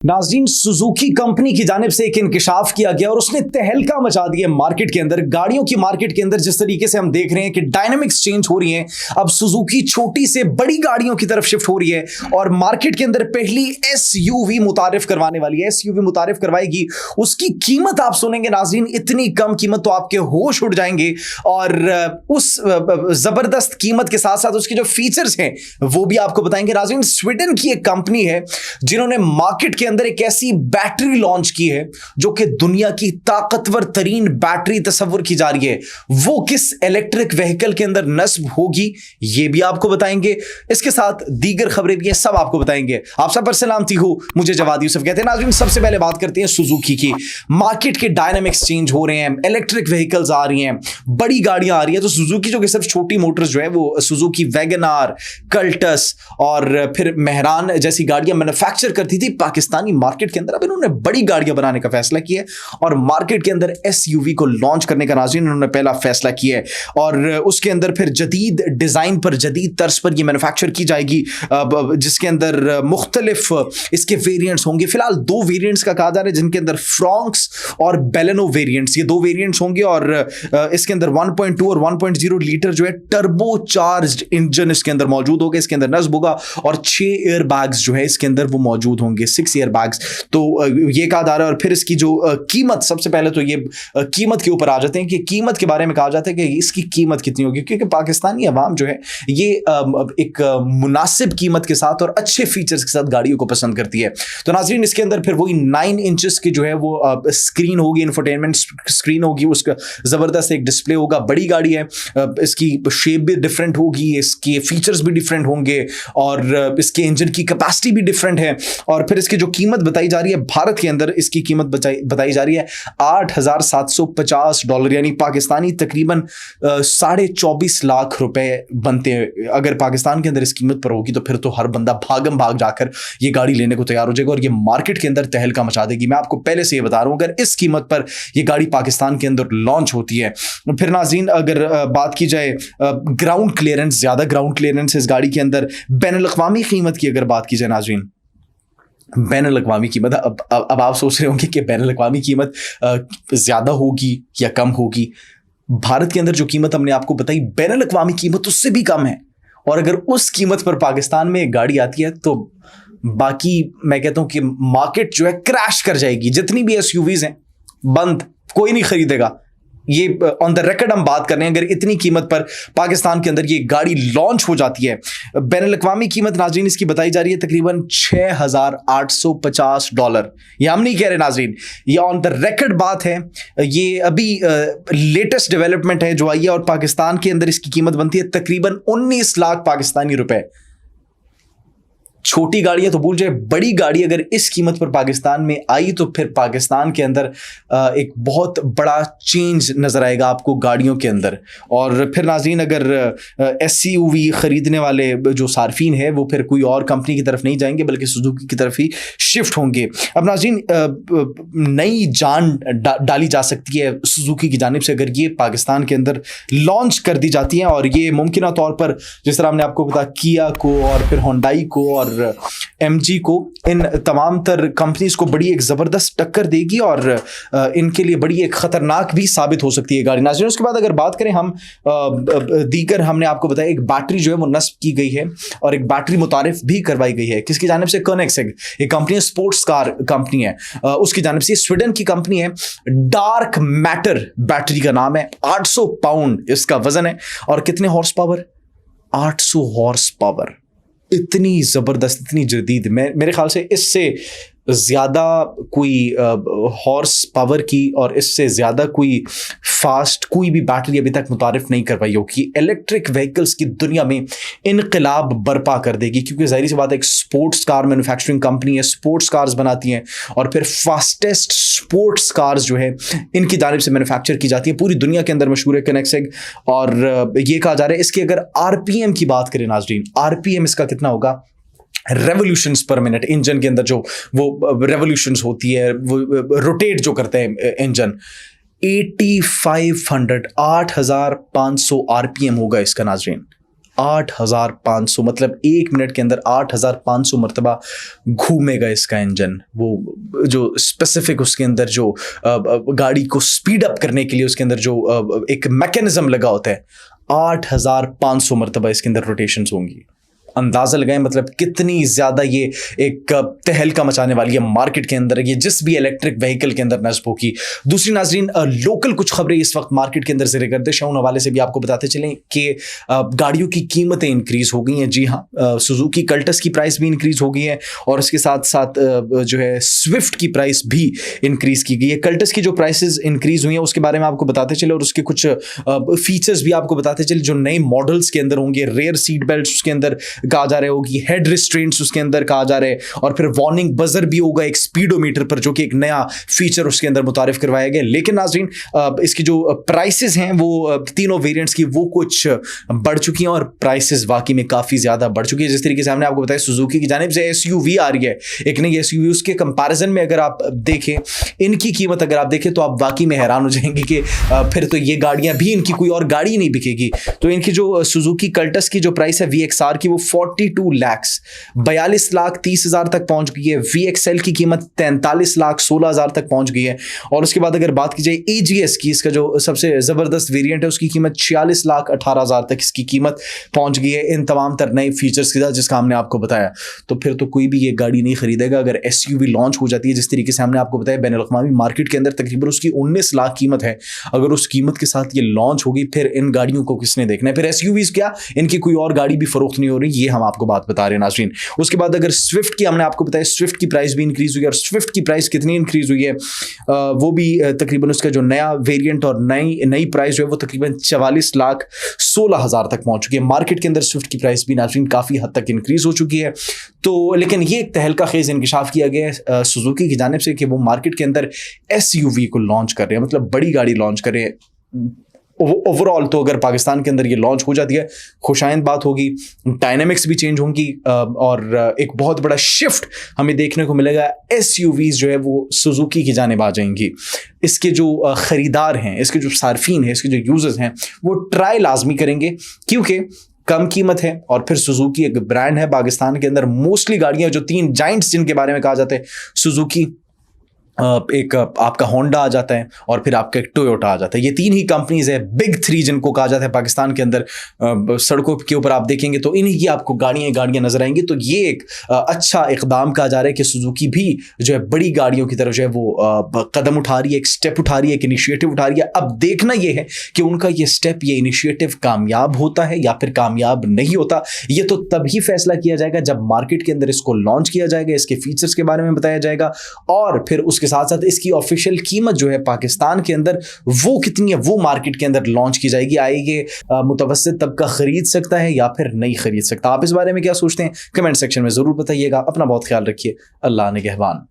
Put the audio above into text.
नाज़रीन, Suzuki company की जानिब से एक इंकिशाफ किया गया और उसने तहलका मचा दिया मार्केट के अंदर। गाड़ियों की मार्केट के अंदर जिस तरीके से हम देख रहे हैं कि डायनामिक्स चेंज हो रही हैं, अब सुजुकी छोटी से बड़ी गाड़ियों की तरफ शिफ्ट हो रही है और मार्केट के अंदर पहली एसयूवी मुतारिफ करवाने वाली है। एसयूवी मुतारिफ करवाएगी, उसकी कीमत आप सुनेंगे नाज़रीन, इतनी कम कीमत तो आपके होश उड़ जाएंगे। और उस जबरदस्त कीमत के साथ साथ उसके जो फीचर्स हैं वो भी आपको बताएंगे। नाज़रीन, स्वीडन की एक कंपनी है जिन्होंने मार्केट के अंदर एक ऐसी बैटरी लॉन्च की है जो कि दुनिया की ताकतवर तरीन बैटरी तस्वुर की जा रही है। वो किस इलेक्ट्रिक व्हीकल के अंदर नस्ब होगी ये भी आपको बताएंगे। इसके साथ दीगर खबरें भी हैं, सब आपको बताएंगे। आप सब पर सलामती हो, मुझे जवाद यूसुफ कहते हैं। नाज़रीन, सबसे पहले बात करते हैं सुजुकी की। मार्केट के डायनामिक्स चेंज हो रहे हैं, इलेक्ट्रिक व्हीकल्स आ रही हैं, बड़ी गाड़ियां आ रही हैं। तो सुजुकी जो कि सिर्फ छोटी मोटर्स जो है वो सुजुकी वैगन आर, कल्टस और फिर मेहरान जैसी गाड़ियां मैन्युफैक्चर करती थी पाकिस्तानी मार्केट के अंदर, अब इन्होंने बड़ी गाड़ियां बनाने का फैसला किया है और मार्केट के अंदर एसयूवी को लॉन्च करने का नाज़रीन इन्होंने पहला फैसला किया है। और उसके अंदर फिर जदीद डिजाइन पर, जदीद तर्ज पर यह मैन्युफैक्चर की जाएगी, जिसके अंदर मुख्तलिफ इसके वेरिएंट्स होंगे। फिलहाल दो वेरिएंट्स का कहा जा रहा है जिनके अंदर फ्रॉन्क्स और बेलेनो वेरिएंट्स, ये दो वेरिएंट्स होंगे। और इसके अंदर 1.2 और 1.0 लीटर जो है टर्बो चार्ज्ड इंजन इसके अंदर मौजूद होगा, इसके अंदर नस्ब होगा। और 6 एयर बैग्स जो है इसके अंदर वो मौजूद होंगे, 6 एयर बैग्स। तो ये कहा जा रहा है। और फिर इसकी जो कीमत, सबसे पहले तो ये कीमत के ऊपर आ जाते हैं कि कीमत के बारे में कहा जाता है कि इसकी कीमत कितनी होगी, क्योंकि पाकिस्तानी अवाम जो है ये एक मुनासिब कीमत के साथ और अच्छे फीचर्स के साथ गाड़ियों को पसंद करती है। तो नाज़रीन, इसके अंदर फिर वही 9 इंचेस की जो है वो स्क्रीन होगी, इंफोटेनमेंट स्क्रीन होगी, उसका जबरदस्त एक डिस्प्ले होगा। बड़ी गाड़ी है, इसकी शेप भी डिफरेंट होगी, इसके फीचर्स भी डिफरेंट होंगे और इसके इंजन की कैपेसिटी भी डिफरेंट है। और फिर इसकी जो कीमत बताई जा रही है, भारत के अंदर इसकी कीमत बताई जा रही है $8,750, यानी पाकिस्तानी तकरीबन 24.5 लाख रुपए बनते हैं। अगर पाकिस्तान के अंदर इस कीमत पर होगी तो फिर तो हर बंदा भागम भाग जाकर ये गाड़ी लेने को तैयार हो जाएगा और ये मार्केट के अंदर तहलका मचा देगी। मैं आपको पहले से ये बता रहा हूं, अगर इस कीमत पर ये गाड़ी पाकिस्तान के अंदर लॉन्च होती है। फिर नाज़रीन, अगर बात की जाए ग्राउंड क्लियरेंस, ज्यादा ग्राउंड क्लियरेंस इस गाड़ी के अंदर, बैनुल-अक़वामी कीमत की अगर बात की जाए नाज़रीन, बैनुल-अक़वामी कीमत, अब आप सोच रहे होंगे कि बैनुल-अक़वामी कीमत ज़्यादा होगी या कम होगी। भारत के अंदर जो कीमत हमने आपको बताई, बैनुल-अक़वामी कीमत उससे भी कम है। और अगर उस कीमत पर पाकिस्तान में एक गाड़ी आती है तो बाकी मैं कहता हूं कि मार्केट जो है क्रैश कर जाएगी। जितनी भी एसयूवीज हैं बंद, कोई नहीं खरीदेगा। ये ऑन द रिकॉर्ड हम बात कर रहे हैं। अगर इतनी कीमत पर पाकिस्तान के अंदर ये गाड़ी लॉन्च हो जाती है, बैनुल-अक़वामी कीमत नाज़रीन इसकी बताई जा रही है तकरीबन $6,850। ये हम नहीं कह रहे नाज़रीन, ये ऑन द रिकॉर्ड बात है। ये अभी लेटेस्ट डेवलपमेंट है जो आई है और पाकिस्तान के अंदर इसकी कीमत बनती है तकरीबन 19 लाख पाकिस्तानी रुपए। छोटी गाड़ियां तो भूल जाए, बड़ी गाड़ी अगर इस कीमत पर पाकिस्तान में आई तो फिर पाकिस्तान के अंदर एक बहुत बड़ा चेंज नजर आएगा आपको गाड़ियों के अंदर। और फिर नाज़रीन, अगर एसयूवी खरीदने वाले जो सार्फिन है वो फिर कोई और कंपनी की तरफ नहीं जाएंगे बल्कि सुजुकी की तरफ ही शिफ्ट होंगे। अब नाज़रीन, नई जान डाली जा सकती है सुजुकी की जानिब से अगर ये पाकिस्तान के अंदर लॉन्च कर दी जाती है। और ये मुमकिन तौर पर, जिस तरह हमने आपको बताया, किया को और फिर होंडाई को और एमजी को, इन तमाम तर कंपनीज को बड़ी एक जबरदस्त टक्कर देगी और इनके लिए बड़ी एक खतरनाक भी साबित हो सकती है गाड़ी। नाज़रीन, उसके बाद अगर बात करें हम दीगर, हमने आपको बताया एक बैटरी जो है वो नस्ब की गई है और एक बैटरी मुतारिफ भी करवाई गई है। किसकी जानिब से? कोनिग्सेग, एक कंपनी है, स्पोर्ट्स कार कंपनी है, उसकी जानिब से। स्वीडन की कंपनी है, डार्क मैटर बैटरी का नाम है। 800 पाउंड इसका वजन है और कितने हॉर्स पावर? 800 horse power. इतनी जबरदस्त, इतनी जदीद, मेरे ख्याल से इससे ज़्यादा कोई हॉर्स पावर की और इससे ज़्यादा कोई फास्ट कोई भी बैटरी अभी तक मुतारिफ नहीं करवाई होगी। इलेक्ट्रिक व्हीकल्स की दुनिया में इनकलाब बर्पा कर देगी, क्योंकि ज़ाहिर सी बात है एक स्पोर्ट्स कार मैन्युफैक्चरिंग कंपनी है, स्पोर्ट्स कार्स बनाती हैं और फिर फास्टेस्ट स्पोर्ट्स कार्स जो है इनकी जानिब से मैन्युफैक्चर की जाती है। पूरी दुनिया के अंदर मशहूर है कोनिग्सेग। और ये कहा जा रहा है इसकी अगर आरपीएम की बात करें नाज़रीन, आरपीएम इसका कितना होगा? रेवोल्यूशंस पर मिनट। इंजन के अंदर जो वो रेवोल्यूशंस होती है, वो रोटेट जो करते हैं इंजन, 8500 8500 आरपीएम होगा इसका नाज़रीन। 8,500, मतलब 1 मिनट के अंदर 8,500 मरतबा घूमेगा इसका इंजन। वो जो स्पेसिफिक उसके अंदर जो गाड़ी को स्पीड अप करने के लिए उसके अंदर जो एक मैकेनिज्म लगा होता है, 8,500 मरतबा इसके अंदर रोटेशंस होंगी। अंदाजा लगाएं मतलब कितनी ज्यादा ये एक तहलका मचाने वाली है मार्केट के अंदर, ये जिस भी इलेक्ट्रिक व्हीकल के अंदर नस्ब होगी। दूसरी नाजरीन, लोकल कुछ खबरें इस वक्त मार्केट के अंदर ज़ेर गर्दिश है, उन हवाले से भी आपको बताते चलें कि गाड़ियों की कीमतें इंक्रीज हो गई हैं। जी हाँ, सुजुकी कल्टस की प्राइस भी इंक्रीज हो गई है और इसके साथ साथ जो है स्विफ्ट की प्राइस भी इंक्रीज की गई है। कल्टस की जो प्राइसेस इंक्रीज हुई हैं उसके बारे में आपको बताते चले और उसके कुछ फीचर्स भी आपको बताते चले जो नए मॉडल्स के अंदर होंगे। रेयर सीट बेल्ट उसके अंदर कहा जा रहा होगी, हेड रिस्ट्रेंट्स उसके अंदर कहा जा रहा है और फिर वार्निंग बजर भी होगा एक स्पीडोमीटर पर, जो कि एक नया फीचर उसके अंदर मुतारिफ करवाया गया। लेकिन नाज़रीन, इसकी जो प्राइसेस हैं वो तीनों वेरिएंट्स की वो कुछ बढ़ चुकी हैं और प्राइसेस वाकई में काफ़ी ज़्यादा बढ़ चुकी है। जिस तरीके से हमने आपको बताया सुजुकी की जानिब से एसयूवी आ रही है, एक नई एसयूवी, उसके कंपैरिजन में अगर आप देखें इनकी कीमत अगर आप देखें तो आप वाकई में हैरान हो जाएंगे कि फिर तो ये गाड़ियां भी, इनकी कोई और गाड़ी नहीं बिकेगी। तो इनकी जो सुजुकी कल्टस की जो प्राइस है VXR की, वो 42 लाख 42,30,000 तक पहुंच गई है। VXL की कीमत 43,16,000 तक पहुंच गई है। और उसके बाद अगर बात की जाए AGS की, इसका जो सबसे ज़बरदस्त वेरिएंट है, उसकी कीमत 46,18,000 तक इसकी कीमत पहुंच गई है इन तमाम तर नए फीचर्स के साथ जिसका हमने आपको बताया। तो फिर तो कोई भी ये गाड़ी नहीं खरीदेगा अगर SUV लॉन्च हो जाती है। जिस तरीके से हमने आपको बताया बैनुल-अक़वामी मार्केट के अंदर तकरीबन उसकी 19 लाख कीमत है। अगर उस कीमत के साथ ये लॉन्च होगी फिर इन गाड़ियों को किसने देखना है? फिर SUVs क्या, इनकी कोई और गाड़ी भी फरोख्त नहीं हो रही, ये हम आपको बात बता रहे हैं नाज़रीन। उसके बाद अगर स्विफ्ट की हमने आपको बताया, स्विफ्ट की प्राइस भी इंक्रीज हुई है। और स्विफ्ट की प्राइस कितनी इंक्रीज हुई है वो भी तकरीबन उसका जो नया वेरिएंट और नई प्राइस जो है वो तकरीबन 44,16,000 तक पहुंच चुकी है। मार्केट के अंदर स्विफ्ट की प्राइस भी नाज़रीन काफ़ी हद तक इंक्रीज हो चुकी है। तो लेकिन ये एक तहलका खेज इंकशाफ किया गया है सुजुकी की जानिब से कि वो मार्केट के अंदर SUV को लॉन्च कर रहे हैं, मतलब बड़ी गाड़ी लॉन्च कर रहे हैं। ओवरऑल तो अगर पाकिस्तान के अंदर ये लॉन्च हो जाती है खुशाइंद बात होगी, डायनामिक्स भी चेंज होंगी और एक बहुत बड़ा शिफ्ट हमें देखने को मिलेगा। SUVs जो है वो सुजुकी की जानिब आ जाएंगी। इसके जो ख़रीदार हैं, इसके जो सार्फिन हैं, इसके जो यूज़र्स हैं, वो ट्राई लाजमी करेंगे क्योंकि कम कीमत है और फिर सुजुकी एक ब्रांड है पाकिस्तान के अंदर। मोस्टली गाड़ियां जो 3 जाइंट्स जिनके बारे में कहा जाता है, सुजुकी, एक आपका होंडा आ जाता है और फिर आपका एक टोयोटा आ जाता है। ये 3 ही कंपनीज है, बिग 3 जिनको कहा जाता है पाकिस्तान के अंदर। सड़कों के ऊपर आप देखेंगे तो इन्हीं की आपको गाड़ियां नजर आएंगी। तो ये एक अच्छा इकदाम कहा जा रहा है कि सुजुकी भी जो है बड़ी गाड़ियों की तरफ जो है वो कदम उठा रही है, एक स्टेप उठा रही है, एक इनिशिएटिव उठा रही है। अब देखना ये है कि उनका ये स्टेप, ये इनिशिएटिव कामयाब होता है या फिर कामयाब नहीं होता। ये तो तभी फैसला किया जाएगा जब मार्केट के अंदर इसको लॉन्च किया जाएगा, इसके फीचर्स के बारे में बताया जाएगा और फिर उसके साथ साथ इसकी ऑफिशियल कीमत जो है पाकिस्तान के अंदर वो कितनी है वो मार्केट के अंदर लॉन्च की जाएगी। आएगी मुतवस्सित तबका खरीद सकता है या फिर नहीं खरीद सकता? आप इस बारे में क्या सोचते हैं? कमेंट सेक्शन में जरूर बताइएगा। अपना बहुत ख्याल रखिए। अल्लाह निगहबान।